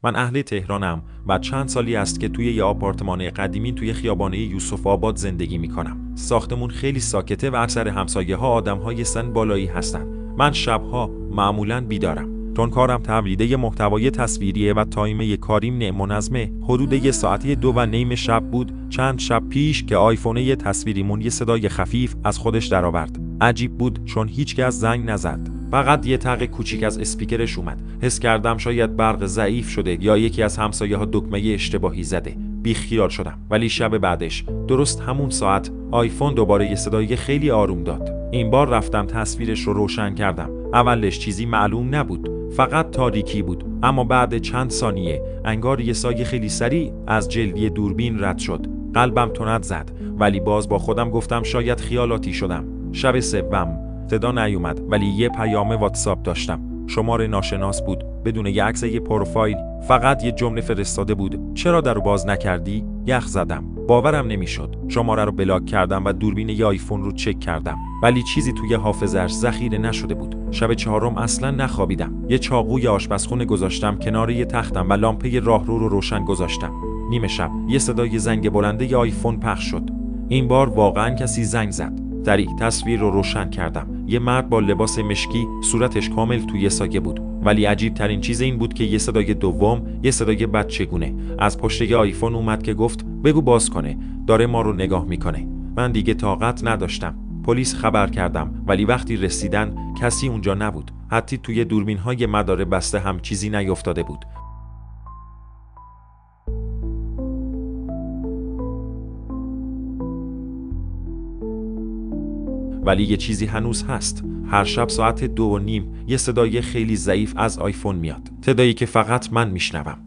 من اهل تهرانم و چند سالی است که توی یه آپارتمان قدیمی توی خیابانه یوسف آباد زندگی میکنم. ساختمون خیلی ساکته و اکثر همسایه‌ها آدم‌های سن بالایی هستن. من شب‌ها معمولاً بیدارم. چون کارم تولیده محتوای تصویریه و تایم کاریم منظمه، حدود 1 ساعتی 2:30 شب بود چند شب پیش که آیفون تصویریمون یه صدای خفیف از خودش درآورد. عجیب بود چون هیچکس زنگ نزد. فقط یه تق کوچیک از اسپیکرش اومد. حس کردم شاید برق ضعیف شده یا یکی از همسایه‌ها دکمه اشتباهی زده. بیخیال شدم. ولی شب بعدش درست همون ساعت آیفون دوباره یه صدای خیلی آروم داد. این بار رفتم تصویرش رو روشن کردم. اولش چیزی معلوم نبود، فقط تاریکی بود، اما بعد چند ثانیه انگار یه سایه خیلی سریع از جلدی دوربین رد شد. قلبم تند زد، ولی باز با خودم گفتم شاید خیالاتی شدم. شب سوم صدا نیومد، ولی یه پیام واتساپ داشتم. شماره ناشناس بود، بدون یه عکس یه پروفایل، فقط یه جمله فرستاده بود: چرا درو باز نکردی؟ یخ زدم. باورم نمیشد. شماره رو بلاک کردم و دوربین ی آیفون رو چک کردم، ولی چیزی توی حافظه‌اش ذخیره نشده بود. شب 4 اصلا نخوابیدم. یه چاقوی آشپزخونه گذاشتم کنار یه تختم و لامپه راهرو رو روشن گذاشتم. نیمه شب یه صدای زنگ بلنده ی آیفون پخش شد. این بار واقعا کسی زنگ زد. سریع تصویر رو روشن کردم. یه مرد با لباس مشکی، صورتش کامل توی سایه بود. ولی عجیب ترین چیز این بود که یه صدای دوم، یه صدای بچگونه از پشت یه آیفون اومد که گفت بگو باز کنه، داره ما رو نگاه میکنه. من دیگه طاقت نداشتم. پلیس خبر کردم، ولی وقتی رسیدن کسی اونجا نبود. حتی توی دوربین‌های مدار بسته هم چیزی نیفتاده بود. ولی یه چیزی هنوز هست. هر شب ساعت 2:30 یه صدای خیلی ضعیف از آیفون میاد. صدایی که فقط من میشنوم.